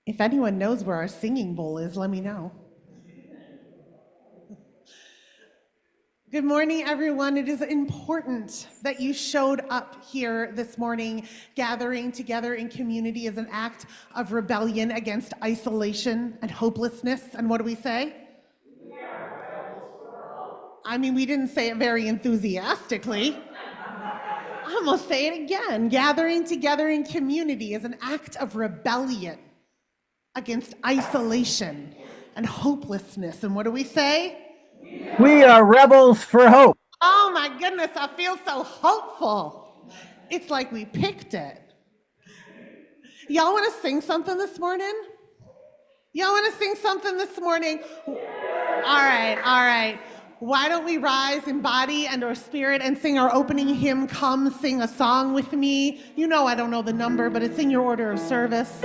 If anyone knows where our singing bowl is, let me know. Good morning, everyone. It is important that you showed up here this morning. Gathering together in community is an act of rebellion against isolation and hopelessness. And what do we say? I mean, we didn't say it very enthusiastically. I'm gonna say it again. Gathering together in community is an act of rebellion against isolation and hopelessness. And what do we say? We are rebels for hope. Oh my goodness, I feel so hopeful. It's like we picked it. Y'all want to sing something this morning? Y'all want to sing something this morning? All right, all right. Why don't we rise in body and or spirit and sing our opening hymn, Come Sing a Song with Me. You know I don't know the number, but it's in your order of service.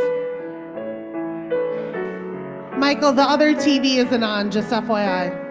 Michael, the other TV isn't on, just FYI.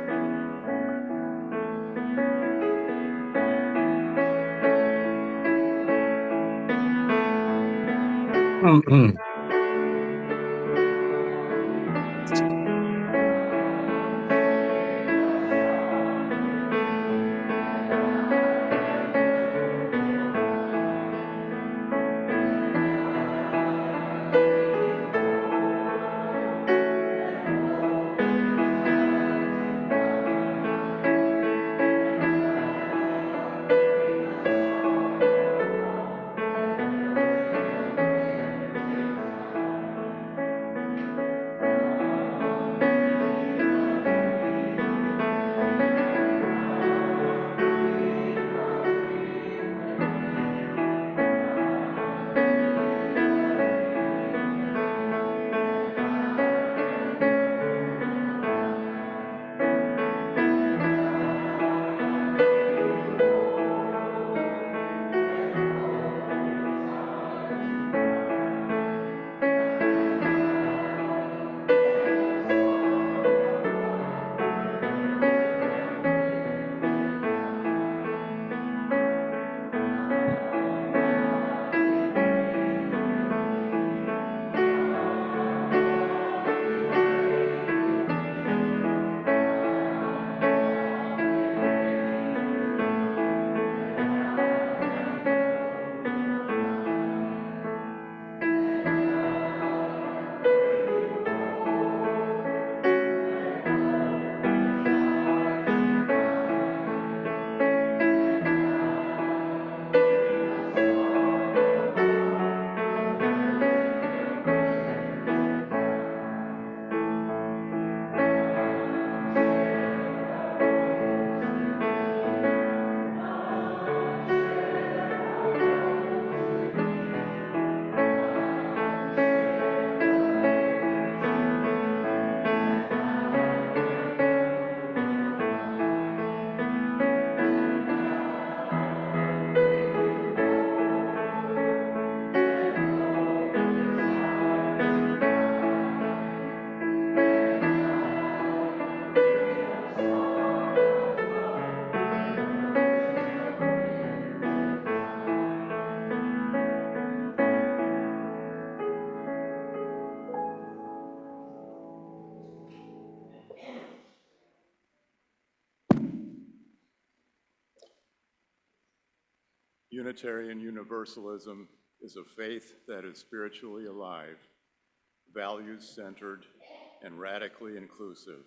Unitarian Universalism is a faith that is spiritually alive, values-centered, and radically inclusive.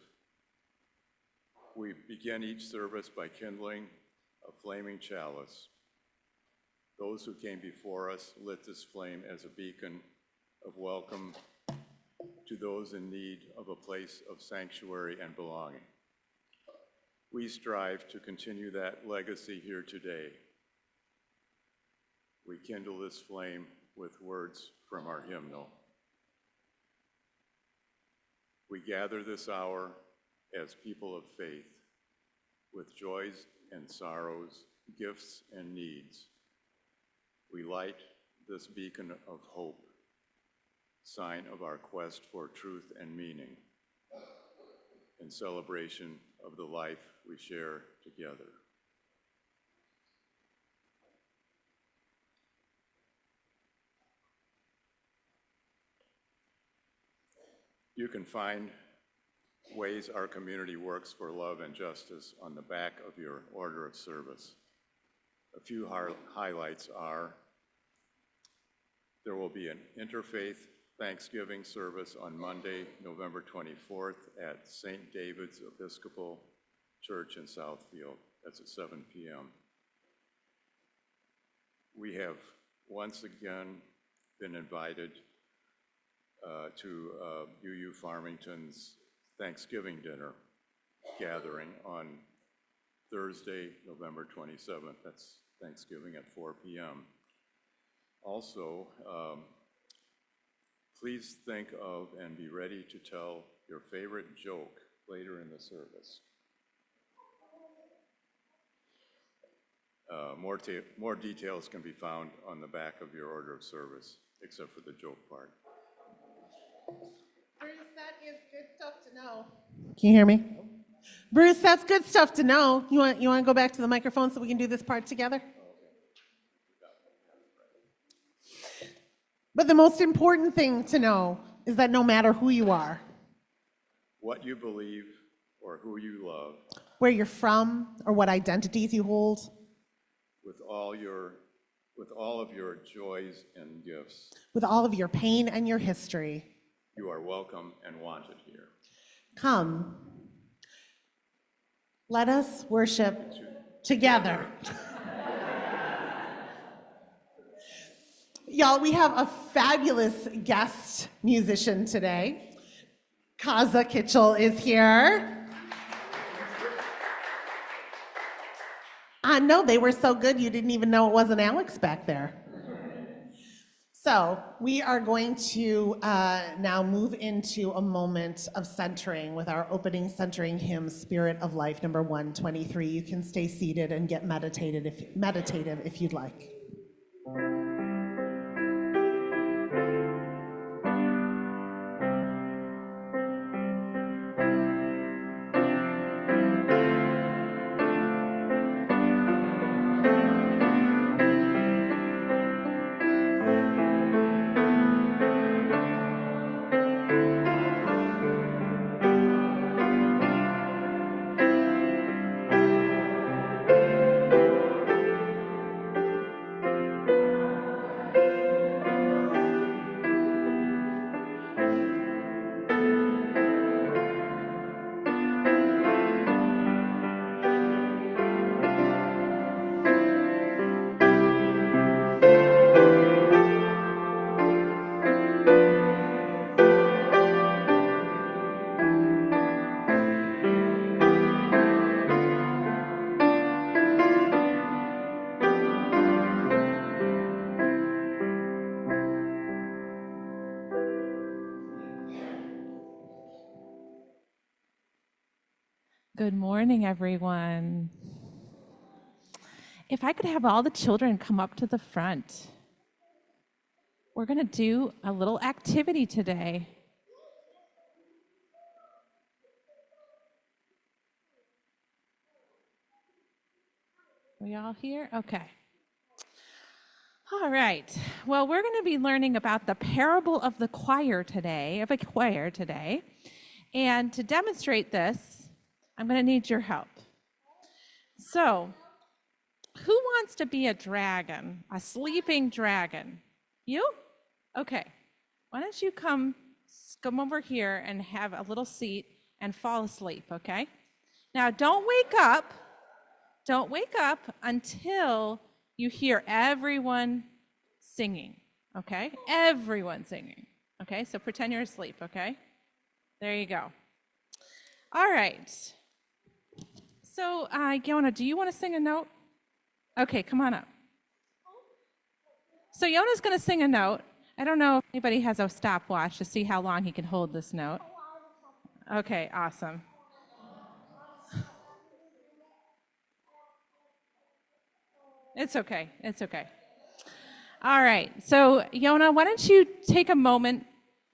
We begin each service by kindling a flaming chalice. Those who came before us lit this flame as a beacon of welcome to those in need of a place of sanctuary and belonging. We strive to continue that legacy here today. We kindle this flame with words from our hymnal. We gather this hour as people of faith, with joys and sorrows, gifts and needs. We light this beacon of hope, sign of our quest for truth and meaning, in celebration of the life we share together. You can find ways our community works for love and justice on the back of your order of service. A few highlights are there will be an interfaith Thanksgiving service on Monday, November 24th at St. David's Episcopal Church in Southfield. That's at 7 p.m. We have once again been invited to UU Farmington's Thanksgiving dinner gathering on Thursday, November 27th. That's Thanksgiving at 4 p.m. Also, please think of and be ready to tell your favorite joke later in the service. More details can be found on the back of your order of service, except for the joke part. Bruce, that is good stuff to know. Can you hear me? Bruce, that's good stuff to know. You want to go back to the microphone so we can do this part together? But the most important thing to know is that no matter who you are, what you believe or who you love, where you're from or what identities you hold, with all of your joys and gifts, with all of your pain and your history, you are welcome and wanted here. Come, let us worship together. Y'all, we have a fabulous guest musician today. Kaza Kitchell is here. I know, they were so good you didn't even know it wasn't Alex back there. So we are going to now move into a moment of centering with our opening centering hymn, Spirit of Life, number 123. You can stay seated and get meditative if you'd like. Good morning, everyone. If I could have all the children come up to the front. We're going to do a little activity today. We all here? Okay. All right. Well, we're going to be learning about the parable of the choir today, And to demonstrate this, I'm going to need your help. So, who wants to be a dragon, a sleeping dragon? You? Okay. Why don't you come over here and have a little seat and fall asleep, okay? Now, don't wake up until you hear everyone singing, okay? Everyone singing, okay? So pretend you're asleep, okay? There you go. All right. So, Yona, do you want to sing a note? Okay, come on up. So Yona's going to sing a note. I don't know if anybody has a stopwatch to see how long he can hold this note. Okay, awesome. It's okay. All right. So, Yona, why don't you take a moment?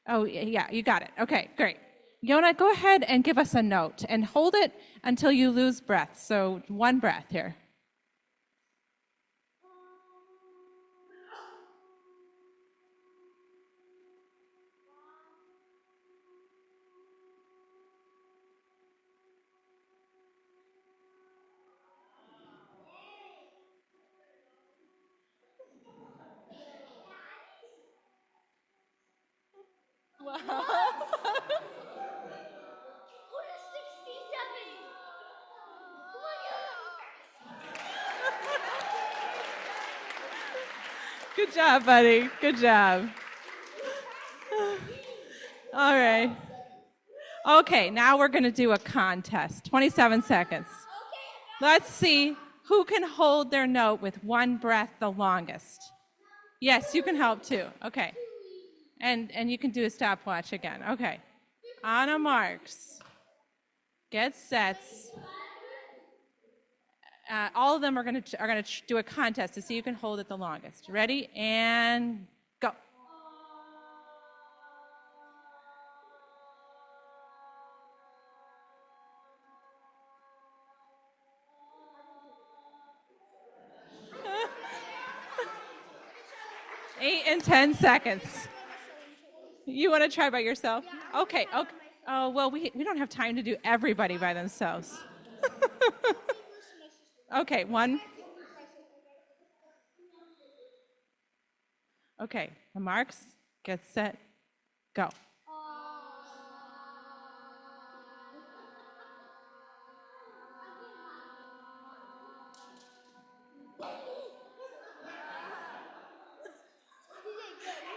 Oh, yeah, you got it. Okay, great. Yona, go ahead and give us a note and hold it until you lose breath. So, one breath here. Good job, buddy. Good job. All right. Okay, now we're going to do a contest. 27 seconds. Let's see who can hold their note with one breath the longest. Yes, you can help too. Okay. And you can do a stopwatch again. Okay. On a marks. Get sets. All of them are going to do a contest to see who can hold it the longest. Ready? And go. 8 and 10 seconds. You want to try by yourself? Okay. Okay. Oh, well, we don't have time to do everybody by themselves. Okay, one. Okay, the marks, get set, go.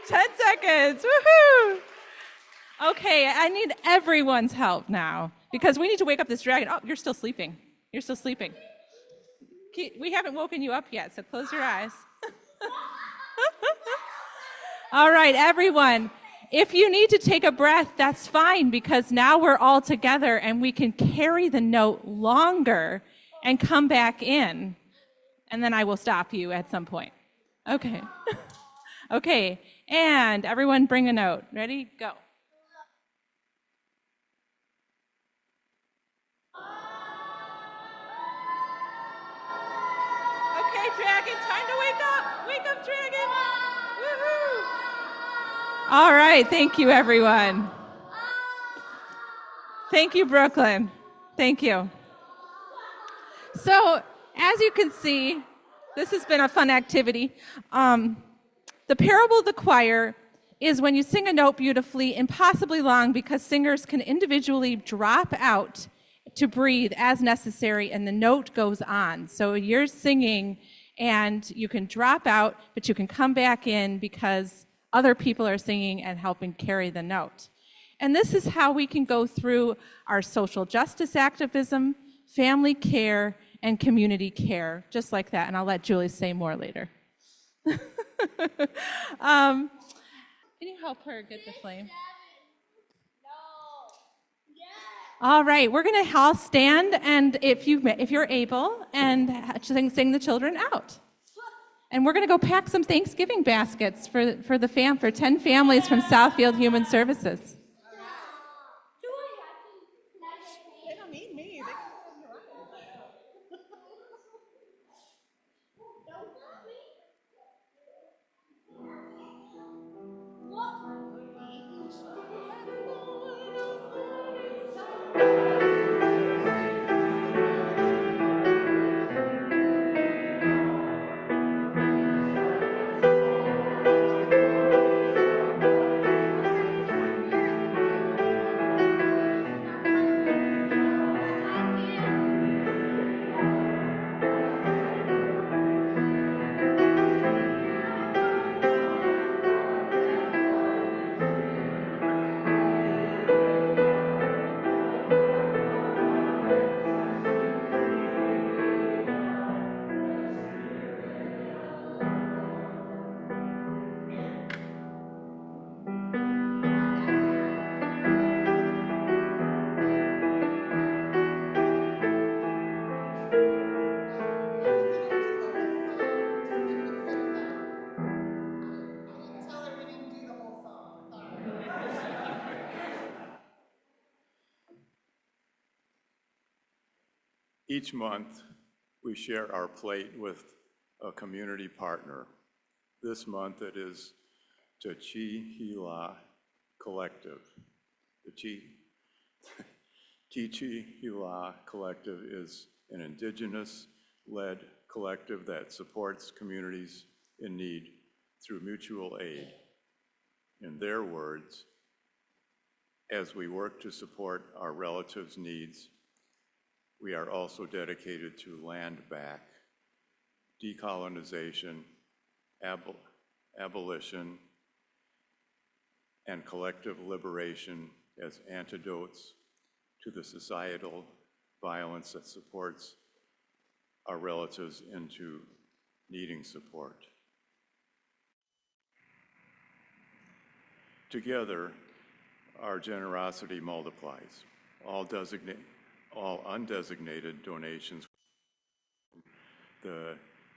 Ten seconds, woohoo! Okay, I need everyone's help now because we need to wake up this dragon. Oh, you're still sleeping. You're still sleeping. We haven't woken you up yet, so close your eyes. All right, everyone. If you need to take a breath, that's fine because now we're all together and we can carry the note longer and come back in. And then I will stop you at some point. Okay. Okay, and everyone bring a note. Ready? Go. Okay, dragon, time to wake up. Wake up, dragon. Woohoo! All right, thank you, everyone. Thank you, Brooklyn. Thank you. So, as you can see, this has been a fun activity. The parable of the choir is when you sing a note beautifully, impossibly long, because singers can individually drop out to breathe as necessary, and the note goes on. So you're singing, and you can drop out, but you can come back in because other people are singing and helping carry the note. And this is how we can go through our social justice activism, family care, and community care, just like that. And I'll let Julie say more later. Can you help her get the flame? All right, we're going to all stand, and if you're able, and sing the children out. And we're going to go pack some Thanksgiving baskets for 10 families from Southfield Human Services. They don't need me. They can send her Each month, we share our plate with a community partner. This month, it is Tachi Hila Collective. The Tichi Hila Collective is an Indigenous-led collective that supports communities in need through mutual aid. In their words, as we work to support our relatives' needs, we are also dedicated to land back, decolonization, abolition, and collective liberation as antidotes to the societal violence that supports our relatives into needing support. Together, our generosity multiplies. All undesignated donations, the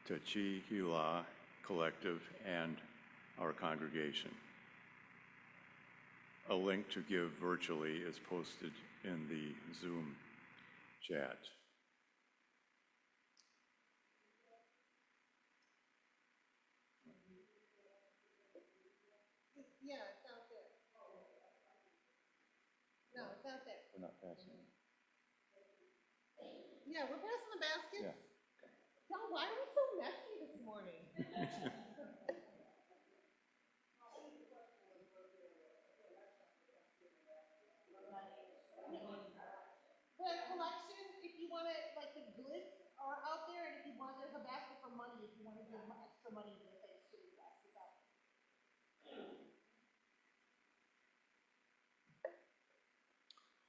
Tachi Hila Collective and our congregation. A link to give virtually is posted in the Zoom chat. Yeah, it's out there. No, it's out there. We're not passing it. Yeah, we're passing the baskets. Yeah. God, why are we so messy this morning? The collection, if you want to, like the goods are out there, and if you want, there's a basket for money if you want to give extra money to the Thanksgiving basket out there.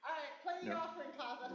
All right, play your No. offering, Kaza.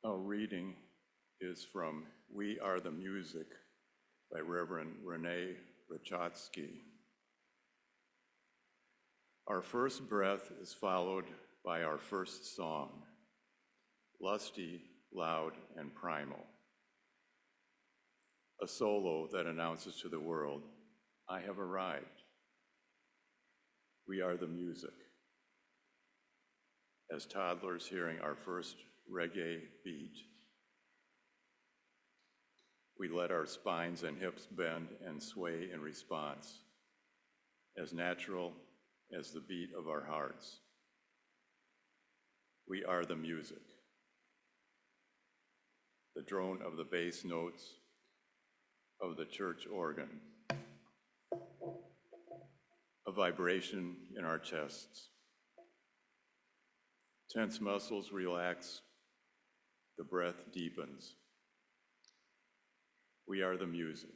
Our reading is from We Are the Music by Reverend Renee Rachotsky. Our first breath is followed by our first song, lusty, loud, and primal. A solo that announces to the world, I have arrived. We are the music. As toddlers hearing our first reggae beat, we let our spines and hips bend and sway in response, as natural as the beat of our hearts. We are the music. The drone of the bass notes of the church organ, a vibration in our chests. Tense muscles relax, the breath deepens. We are the music.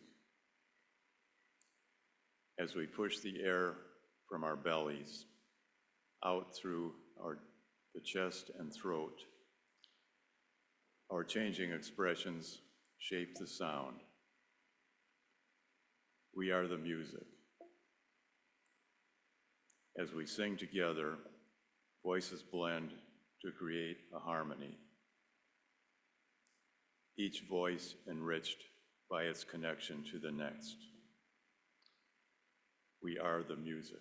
As we push the air from our bellies out through the chest and throat, our changing expressions shape the sound. We are the music. As we sing together, voices blend to create a harmony, each voice enriched by its connection to the next. We are the music.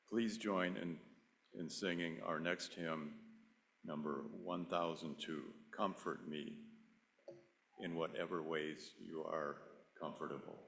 Please join in in singing our next hymn, number 1002, Comfort Me in Whatever Ways You Are Comfortable.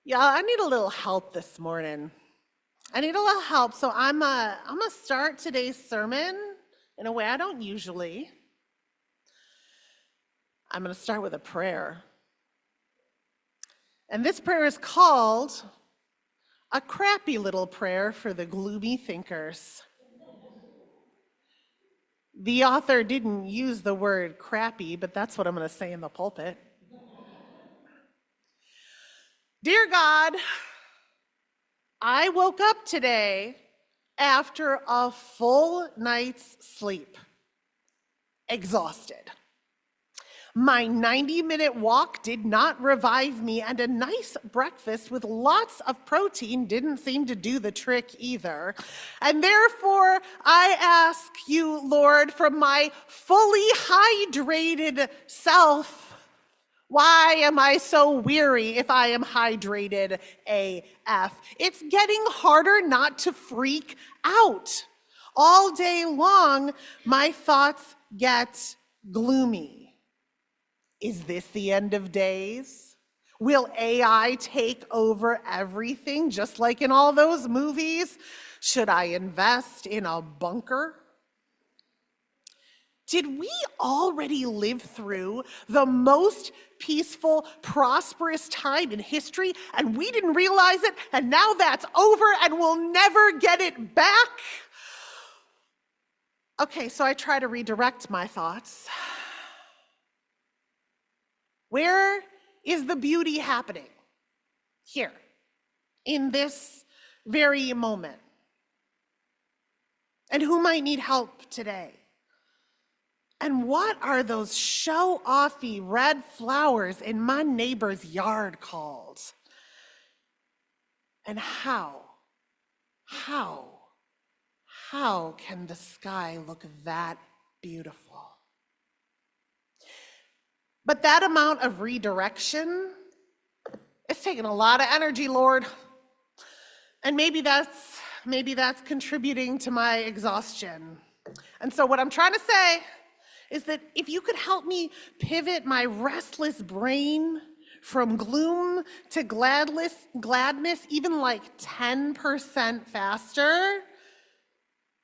Yeah, I need a little help this morning. I need a little help, so I'm gonna start today's sermon in a way I don't usually. I'm gonna start with a prayer. And this prayer is called a crappy little prayer for the gloomy thinkers. The author didn't use the word crappy, but that's what I'm gonna say in the pulpit. Dear God, I woke up today after a full night's sleep, exhausted. My 90-minute walk did not revive me, and a nice breakfast with lots of protein didn't seem to do the trick either. And therefore, I ask you, Lord, from my fully hydrated self, why am I so weary if I am hydrated AF? It's getting harder not to freak out. All day long, my thoughts get gloomy. Is this the end of days? Will AI take over everything, just like in all those movies? Should I invest in a bunker? Did we already live through the most peaceful, prosperous time in history, and we didn't realize it, and now that's over, and we'll never get it back? Okay, so I try to redirect my thoughts. Where is the beauty happening? Here, in this very moment. And who might need help today? And what are those show-offy red flowers in my neighbor's yard called? And how How can the sky look that beautiful? But that amount of redirection, it's taken a lot of energy, Lord. And maybe that's contributing to my exhaustion. And so what I'm trying to say is that if you could help me pivot my restless brain from gloom to gladness, even like 10% faster,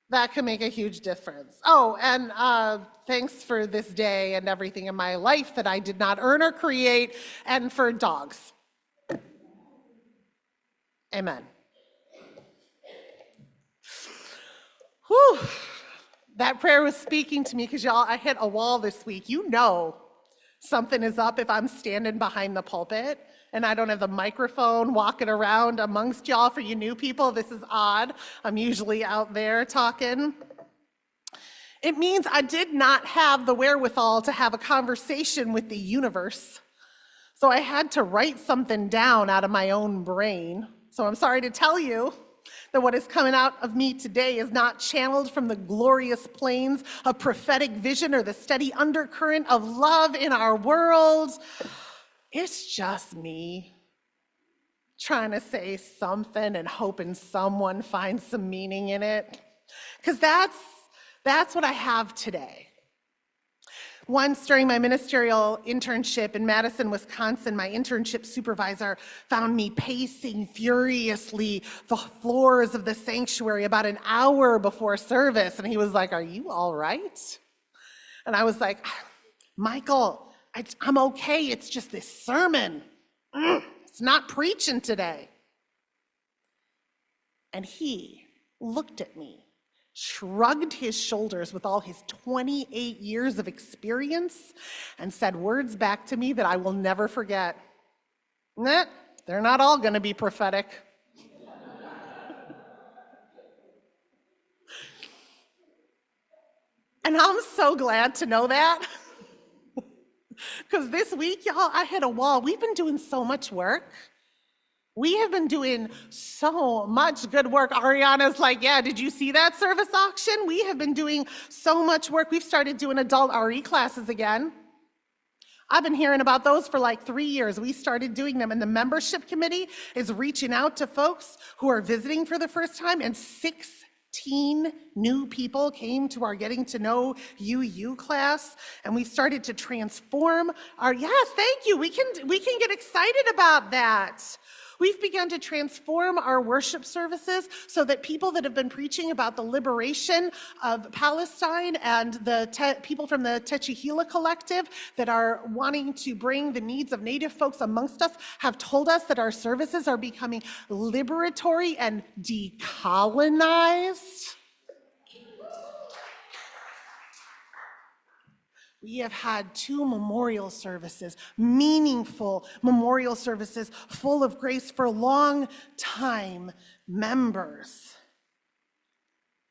that could make a huge difference. Oh, and thanks for this day and everything in my life that I did not earn or create, and for dogs. Amen. Whew. That prayer was speaking to me because y'all, I hit a wall this week. You know something is up if I'm standing behind the pulpit and I don't have the microphone walking around amongst y'all. For you new people, this is odd. I'm usually out there talking. It means I did not have the wherewithal to have a conversation with the universe. So I had to write something down out of my own brain. So I'm sorry to tell you that what is coming out of me today is not channeled from the glorious plains of prophetic vision or the steady undercurrent of love in our world. It's just me trying to say something and hoping someone finds some meaning in it. Because that's what I have today. Once during my ministerial internship in Madison, Wisconsin, my internship supervisor found me pacing furiously the floors of the sanctuary about an hour before service. And he was like, "Are you all right?" And I was like, "Michael, I'm okay. It's just this sermon. It's not preaching today." And he looked at me, shrugged his shoulders with all his 28 years of experience, and said words back to me that I will never forget. "Nah, they're not all going to be prophetic." And I'm so glad to know that. Because this week, y'all, I hit a wall. We've been doing so much work. We have been doing so much good work. Ariana's like, "Yeah, did you see that service auction?" We have been doing so much work. We've started doing adult RE classes again. I've been hearing about those for like 3 years. We started doing them, and the membership committee is reaching out to folks who are visiting for the first time, and 16 new people came to our Getting to Know You class, and we started to transform our, yes, thank you. We can get excited about that. We've begun to transform our worship services so that people that have been preaching about the liberation of Palestine and the people from the Techihila Collective that are wanting to bring the needs of Native folks amongst us have told us that our services are becoming liberatory and decolonized. We have had 2 memorial services, meaningful memorial services, full of grace for long-time members.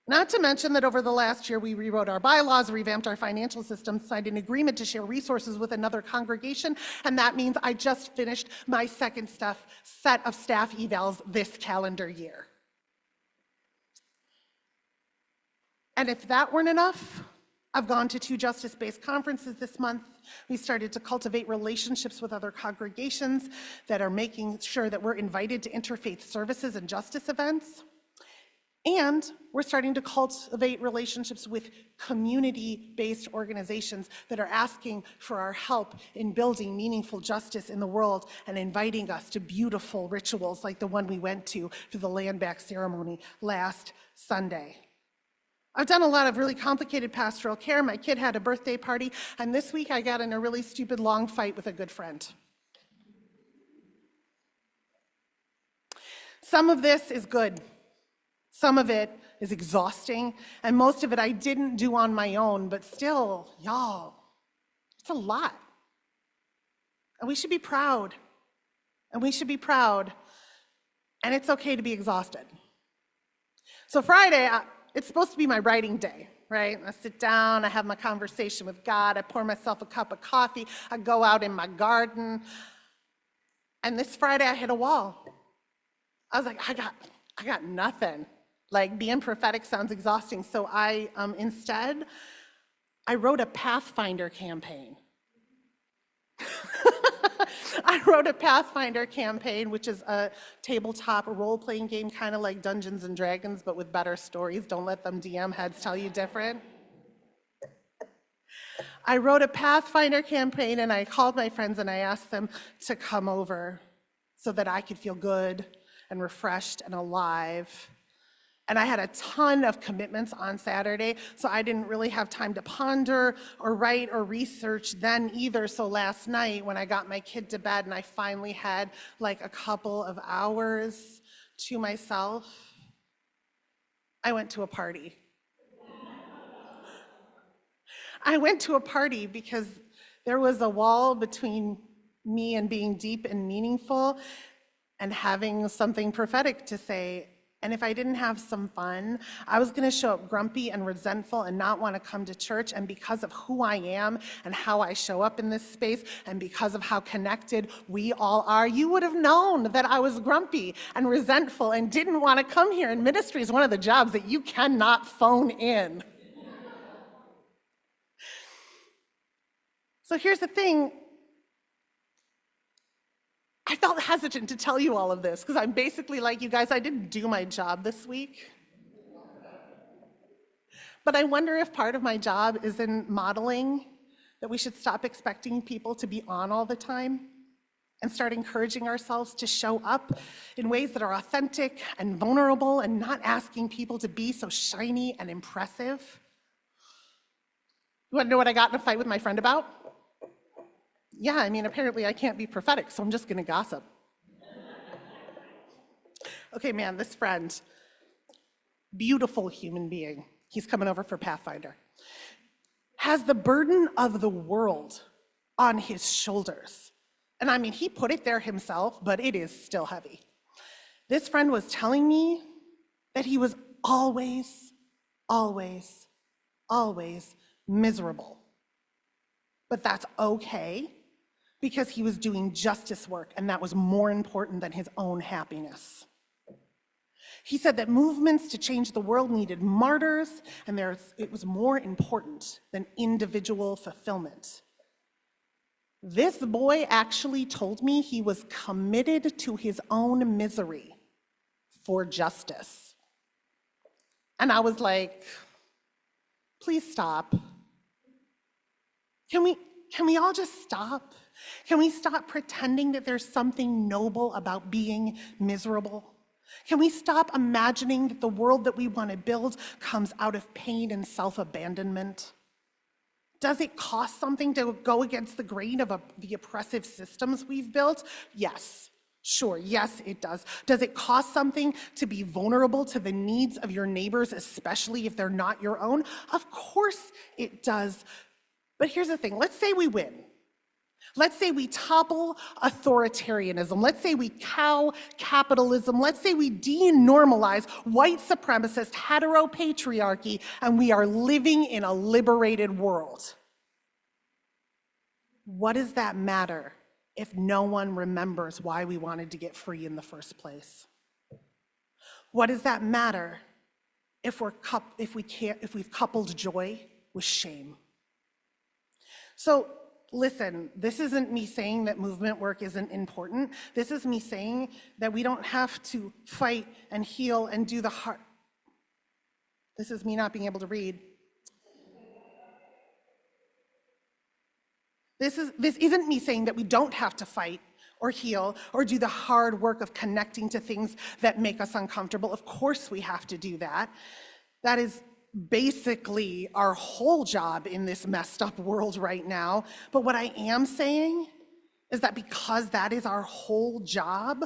Not to mention that over the last year, we rewrote our bylaws, revamped our financial system, signed an agreement to share resources with another congregation, and that means I just finished my second set of staff evals this calendar year. And if that weren't enough, I've gone to 2 justice-based conferences this month. We started to cultivate relationships with other congregations that are making sure that we're invited to interfaith services and justice events. And we're starting to cultivate relationships with community-based organizations that are asking for our help in building meaningful justice in the world and inviting us to beautiful rituals like the one we went to for the land back ceremony last Sunday. I've done a lot of really complicated pastoral care. My kid had a birthday party, and this week I got in a really stupid long fight with a good friend. Some of this is good. Some of it is exhausting, and most of it I didn't do on my own, but still, y'all, it's a lot. And we should be proud. And we should be proud. And it's okay to be exhausted. So Friday, it's supposed to be my writing day, right? I sit down, I have my conversation with God, I pour myself a cup of coffee, I go out in my garden. And this Friday I hit a wall. I was like, I got nothing. Like being prophetic sounds exhausting. So I instead, I wrote a Pathfinder campaign. I wrote a Pathfinder campaign, which is a tabletop role-playing game, kind of like Dungeons and Dragons, but with better stories. Don't let them DM heads tell you different. I wrote a Pathfinder campaign, and I called my friends and I asked them to come over so that I could feel good and refreshed and alive. And I had a ton of commitments on Saturday, so I didn't really have time to ponder or write or research then either. So last night, when I got my kid to bed and I finally had like a couple of hours to myself, I went to a party. I went to a party because there was a wall between me and being deep and meaningful and having something prophetic to say. And if I didn't have some fun, I was going to show up grumpy and resentful and not want to come to church. And because of who I am and how I show up in this space and because of how connected we all are, you would have known that I was grumpy and resentful and didn't want to come here. And ministry is one of the jobs that you cannot phone in. So here's the thing. I felt hesitant to tell you all of this because I'm basically like, you guys, I didn't do my job this week. But I wonder if part of my job is in modeling that we should stop expecting people to be on all the time and start encouraging ourselves to show up in ways that are authentic and vulnerable and not asking people to be so shiny and impressive. You want to know what I got in a fight with my friend about? Yeah, I mean, apparently I can't be prophetic, so I'm just going to gossip. Okay, man, this friend, beautiful human being, he's coming over for Pathfinder, has the burden of the world on his shoulders. And I mean, he put it there himself, but it is still heavy. This friend was telling me that he was always, always, always miserable. But that's okay, because he was doing justice work, and that was more important than his own happiness. He said that movements to change the world needed martyrs, and it was more important than individual fulfillment. This boy actually told me he was committed to his own misery for justice. And I was like, please stop. Can we all just stop? Can we stop pretending that there's something noble about being miserable? Can we stop imagining that the world that we want to build comes out of pain and self-abandonment? Does it cost something to go against the grain of the oppressive systems we've built? Yes, sure, yes, it does. Does it cost something to be vulnerable to the needs of your neighbors, especially if they're not your own? Of course it does. But here's the thing, let's say we win. Let's say we topple authoritarianism. Let's say we cow capitalism. Let's say we denormalize white supremacist heteropatriarchy, and we are living in a liberated world. What does that matter if no one remembers why we wanted to get free in the first place? What does that matter if we've coupled joy with shame? So listen, this isn't me saying that movement work isn't important. This is me saying that we don't have to fight and heal and do the hard. This is me not being able to read. This isn't me saying that we don't have to fight or heal or do the hard work of connecting to things that make us uncomfortable. Of course we have to do that. That is basically our whole job in this messed up world right now. But what I am saying is that because that is our whole job,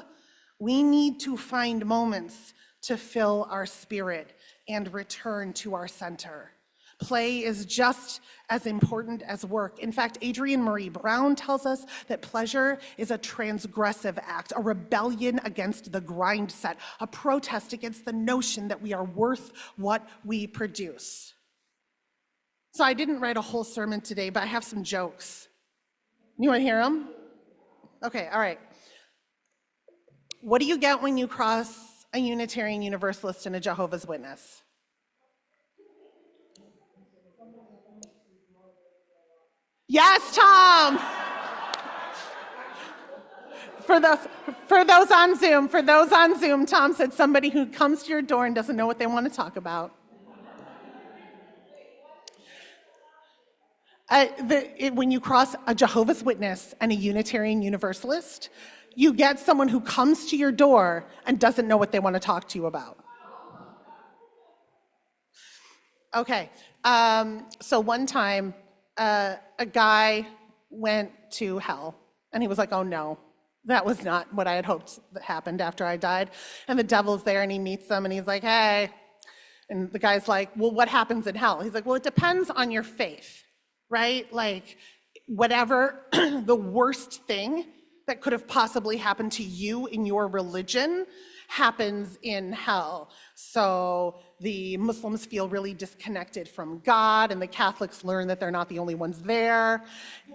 we need to find moments to fill our spirit and return to our center. Play is just as important as work. In fact, Adrienne Marie Brown tells us that pleasure is a transgressive act, a rebellion against the grind set, a protest against the notion that we are worth what we produce. So I didn't write a whole sermon today, but I have some jokes. You want to hear them? Okay, all right. What do you get when you cross a Unitarian Universalist, and a Jehovah's Witness? Yes, Tom. For those on Zoom, Tom said somebody who comes to your door and doesn't know what they want to talk about. When you cross a Jehovah's Witness and a Unitarian Universalist, you get someone who comes to your door and doesn't know what they want to talk to you about. Okay, so one time, a guy went to hell, and he was like, oh no, that was not what I had hoped that happened after I died. And the devil's there, and he meets them, and he's like, hey. And the guy's like, well, what happens in hell? He's like, well, it depends on your faith, right? Like, whatever the worst thing that could have possibly happened to you in your religion happens in hell. So the Muslims feel really disconnected from God, and the Catholics learn that they're not the only ones there.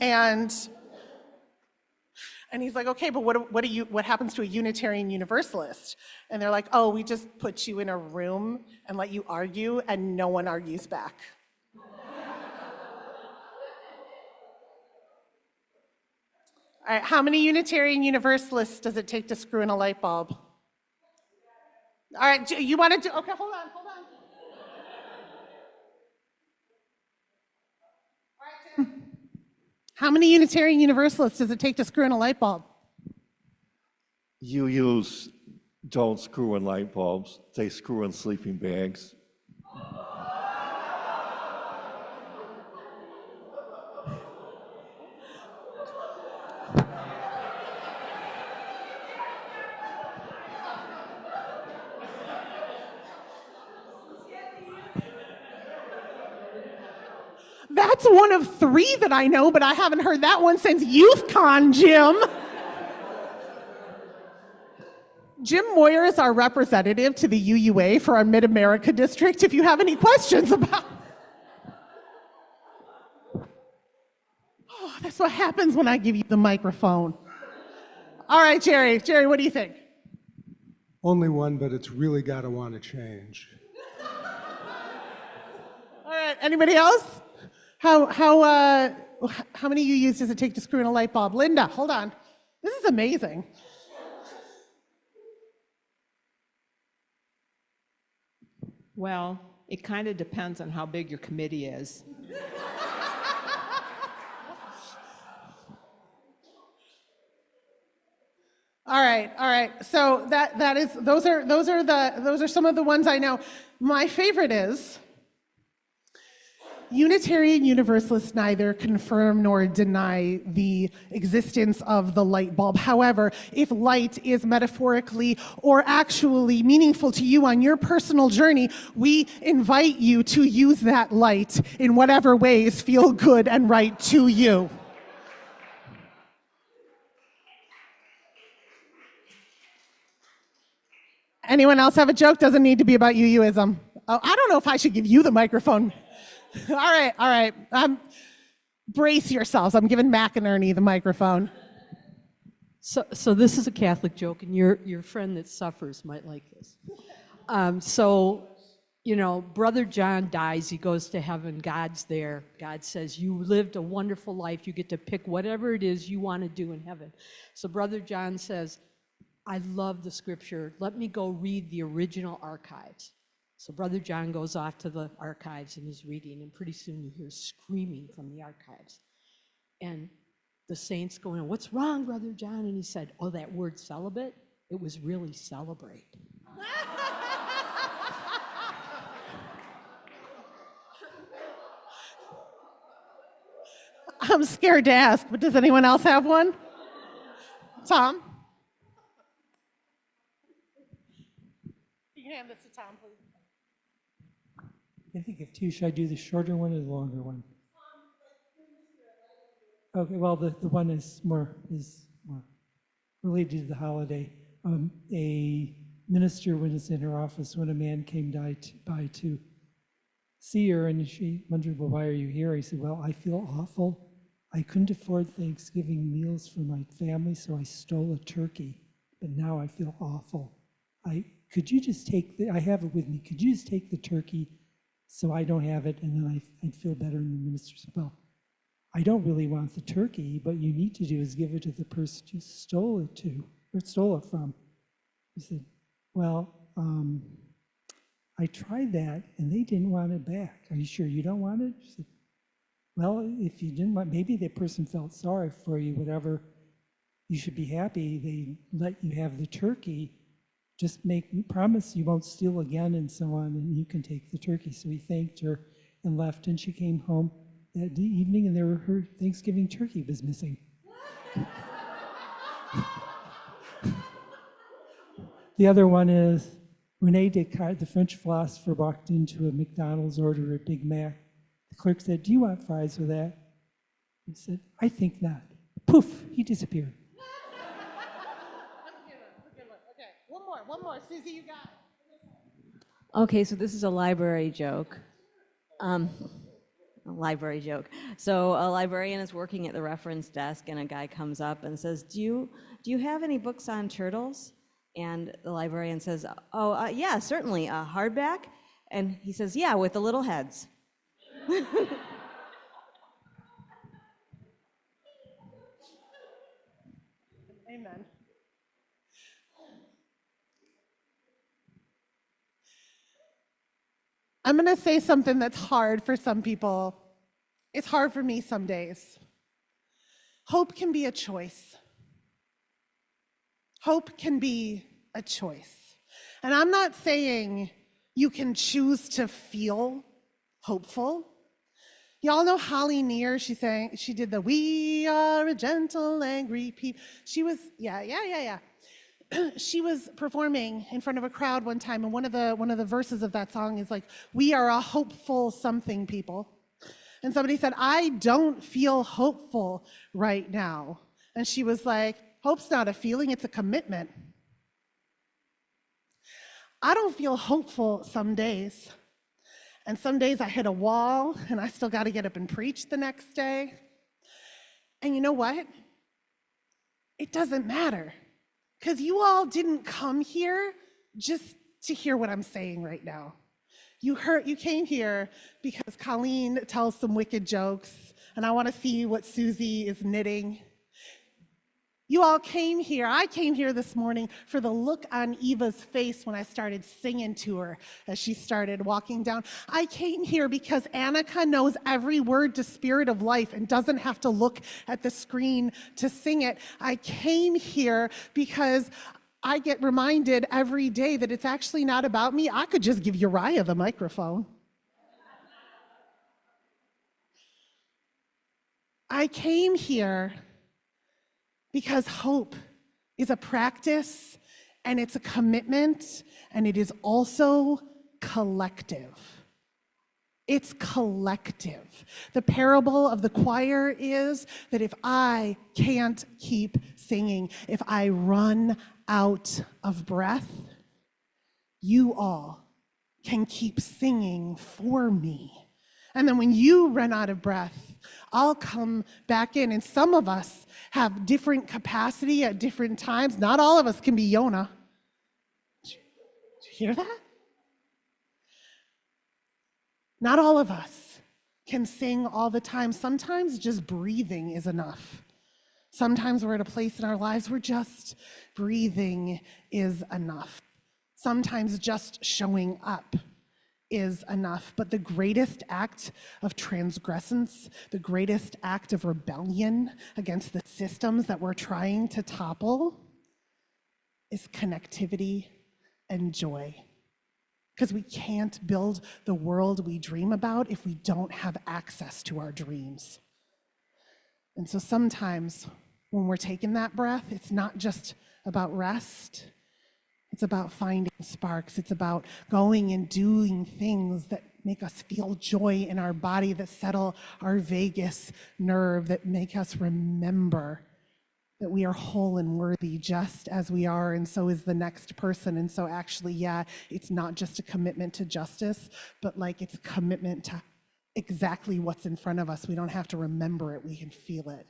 And he's like, okay, but what happens to a Unitarian Universalist? And they're like, oh, we just put you in a room and let you argue, and no one argues back. All right, how many Unitarian Universalists does it take to screw in a light bulb? All right, you want to do, okay, hold on. All right, Tim. How many Unitarian Universalists does it take to screw in a light bulb? UUs don't screw in light bulbs, they screw in sleeping bags. That's one of 3 that I know, but I haven't heard that one since YouthCon, Jim. Jim Moyer is our representative to the UUA for our Mid-America district if you have any questions about. Oh, that's what happens when I give you the microphone. All right, Jerry. Jerry, what do you think? Only one, but it's really got to want to change. All right, anybody else? How many UUs does it take to screw in a light bulb? Linda, hold on. This is amazing. Well, it kind of depends on how big your committee is. All right. So those are some of the ones I know. My favorite is Unitarian Universalists neither confirm nor deny the existence of the light bulb. However, if light is metaphorically or actually meaningful to you on your personal journey, we invite you to use that light in whatever ways feel good and right to you. Anyone else have a joke? Doesn't need to be about UUism. Oh, I don't know if I should give you the microphone. All right. Brace yourselves. I'm giving Mac and Ernie the microphone. So this is a Catholic joke, and your friend that suffers might like this. Brother John dies. He goes to heaven. God's there. God says, you lived a wonderful life. You get to pick whatever it is you want to do in heaven. So Brother John says, I love the scripture. Let me go read the original archives. So Brother John goes off to the archives and is reading, and pretty soon you hear screaming from the archives. And the saints going, what's wrong, Brother John? And he said, oh, that word celibate, it was really celebrate. I'm scared to ask, but does anyone else have one? Tom? You can hand this to Tom, please. I think of two, should I do the shorter one or the longer one? Okay, well, the one is more related to the holiday. A minister, when it's in her office, when a man came by to see her, and she wondered, well, why are you here? He said, well, I feel awful. I couldn't afford Thanksgiving meals for my family, so I stole a turkey, but now I feel awful. I could you just take I have it with me, could you just take the turkey so I don't have it, and then I'd feel better? And the minister said, well, I don't really want the turkey, but you need to do is give it to the person you stole it from. He said, well, I tried that and they didn't want it back. Are you sure you don't want it? She said, well, if you didn't want, maybe that person felt sorry for you, whatever. You should be happy they let you have the turkey. Just promise you won't steal again and so on, and you can take the turkey. So he thanked her and left, and she came home that evening, and her Thanksgiving turkey was missing. The other one is Rene Descartes, the French philosopher, walked into a McDonald's, ordered a Big Mac. The clerk said, do you want fries with that? He said, I think not. Poof, he disappeared. Okay, one more. Susie, you got it. Okay, so this is a library joke. A library joke. So a librarian is working at the reference desk, and a guy comes up and says, do you have any books on turtles? And the librarian says, yeah, certainly, hardback? And he says, yeah, with the little heads. Amen. I'm going to say something that's hard for some people. It's hard for me some days. Hope can be a choice. Hope can be a choice. And I'm not saying you can choose to feel hopeful. Y'all know Holly Near, she did the "We Are a Gentle Angry People." She was, yeah. She was performing in front of a crowd one time, and one of the verses of that song is like, "We are a hopeful something people." And somebody said, "I don't feel hopeful right now." And she was like, "Hope's not a feeling, it's a commitment." I don't feel hopeful some days. And some days I hit a wall and I still got to get up and preach the next day. And you know what? It doesn't matter, because you all didn't come here just to hear what I'm saying right now. You came here because Colleen tells some wicked jokes, and I want to see what Susie is knitting. You all came here. I came here this morning for the look on Eva's face when I started singing to her as she started walking down. I came here because Annika knows every word to Spirit of Life and doesn't have to look at the screen to sing it. I came here because I get reminded every day that it's actually not about me. I could just give Uriah the microphone. I came here because hope is a practice, and it's a commitment, and it is also collective. It's collective. The parable of the choir is that if I can't keep singing, if I run out of breath, you all can keep singing for me. And then when you run out of breath, I'll come back in. And some of us have different capacity at different times. Not all of us can be Yonah. Did you hear that? Not all of us can sing all the time. Sometimes just breathing is enough. Sometimes we're at a place in our lives where just breathing is enough. Sometimes just showing up is enough. But the greatest act of transgressence, the greatest act of rebellion against the systems that we're trying to topple is connectivity and joy. Because we can't build the world we dream about if we don't have access to our dreams. And so sometimes when we're taking that breath, it's not just about rest. It's about finding sparks. It's about going and doing things that make us feel joy in our body, that settle our vagus nerve, that make us remember that we are whole and worthy just as we are, and so is the next person. And so actually, yeah, it's not just a commitment to justice, but like it's a commitment to exactly what's in front of us. We don't have to remember it, we can feel it.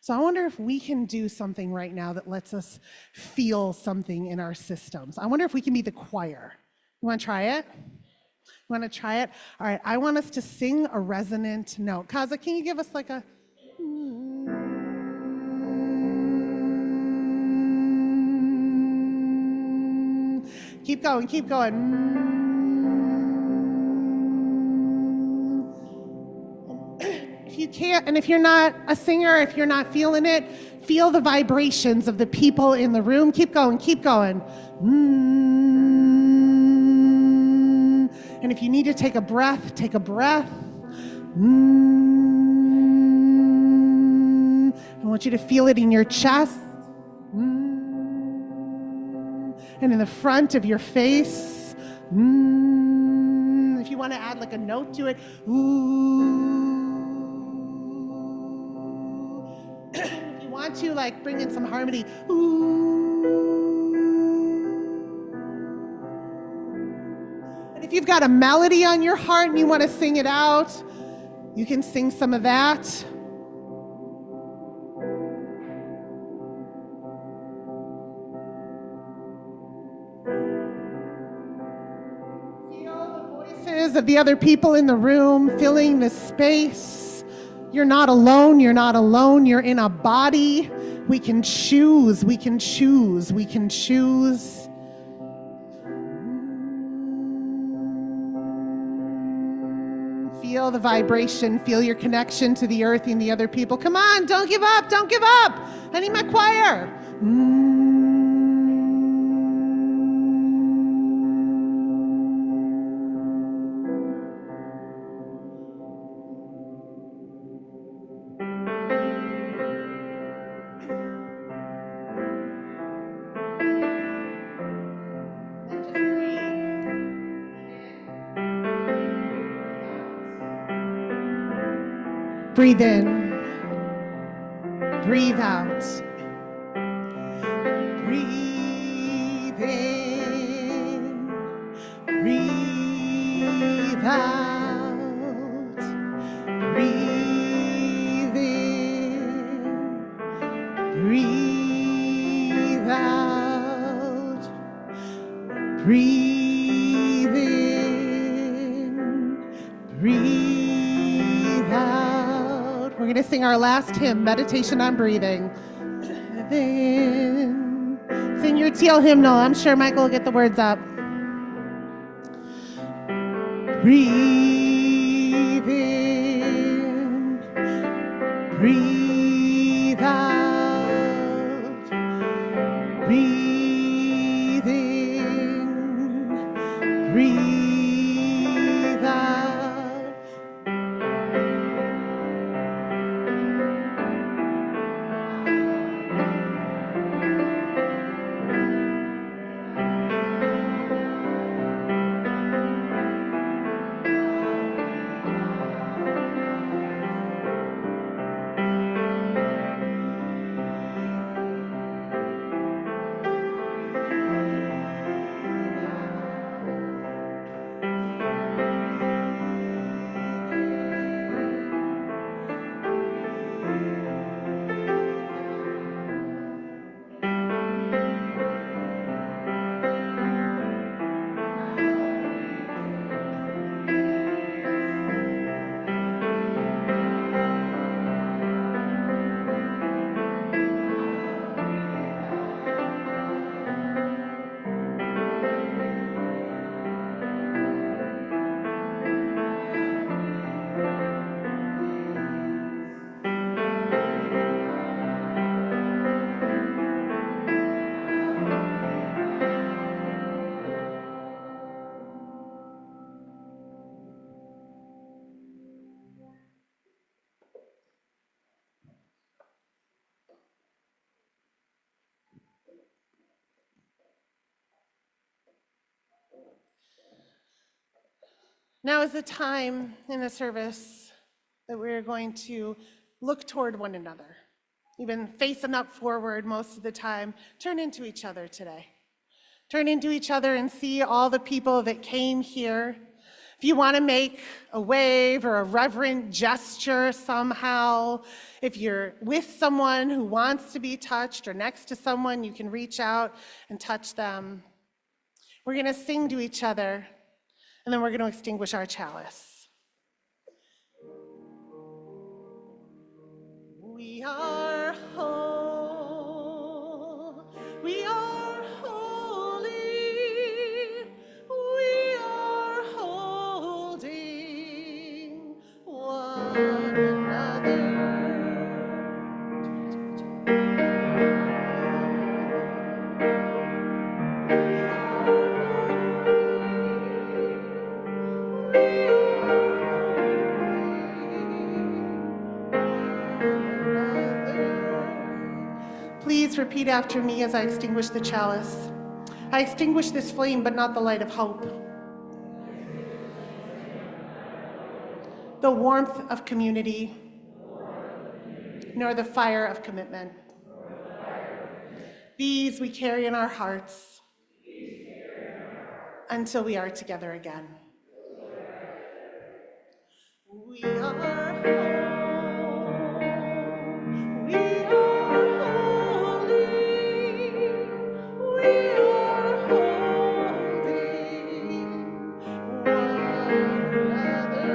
So I wonder if we can do something right now that lets us feel something in our systems. I wonder if we can be the choir. You want to try it? You want to try it? All right, I want us to sing a resonant note. Kaza, can you give us like a... Keep going, keep going. If you can't, and if you're not a singer, if you're not feeling it, feel the vibrations of the people in the room. Keep going, keep going. And if you need to take a breath, take a breath. I want you to feel it in your chest. And in the front of your face. If you want to add like a note to it. If you want to like bring in some harmony. And if you've got a melody on your heart and you want to sing it out, you can sing some of that. Of the other people in the room, filling the space. You're not alone, you're not alone, you're in a body. We can choose, we can choose, we can choose. Feel the vibration, feel your connection to the earth and the other people. Come on, don't give up, don't give up. I need my choir. Breathe in, breathe out. Breathe in, breathe out. Breathe in, breathe out. Breathe in, breathe out. We're going to sing our last hymn, Meditation on Breathing. Then sing your teal hymnal. I'm sure Michael will get the words up. Breathe in, breathe out. Breathe in, breathe out. Now is the time in the service that we're going to look toward one another. You've been facing up forward most of the time. Turn into each other today. Turn into each other and see all the people that came here, If you want to make a wave or a reverent gesture somehow, if you're with someone who wants to be touched or next to someone, you can reach out and touch them. We're going to sing to each other, and then we're going to extinguish our chalice. We are whole. We are holy. We are holding one another. Please repeat after me as I extinguish the chalice. I extinguish this flame, but not the light of hope. The warmth of community, nor the fire of commitment. These we carry in our hearts until we are together again. We are whole. We are holy. We are holding one another.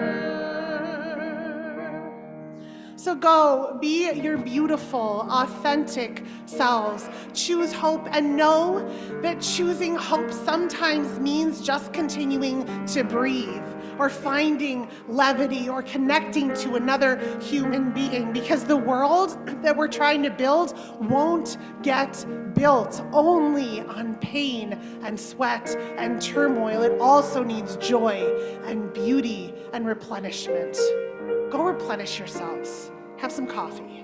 So go, be your beautiful, authentic selves. Choose hope and know that choosing hope sometimes means just continuing to breathe or finding levity or connecting to another human being, because the world that we're trying to build won't get built only on pain and sweat and turmoil. It also needs joy and beauty and replenishment. Go replenish yourselves. Have some coffee.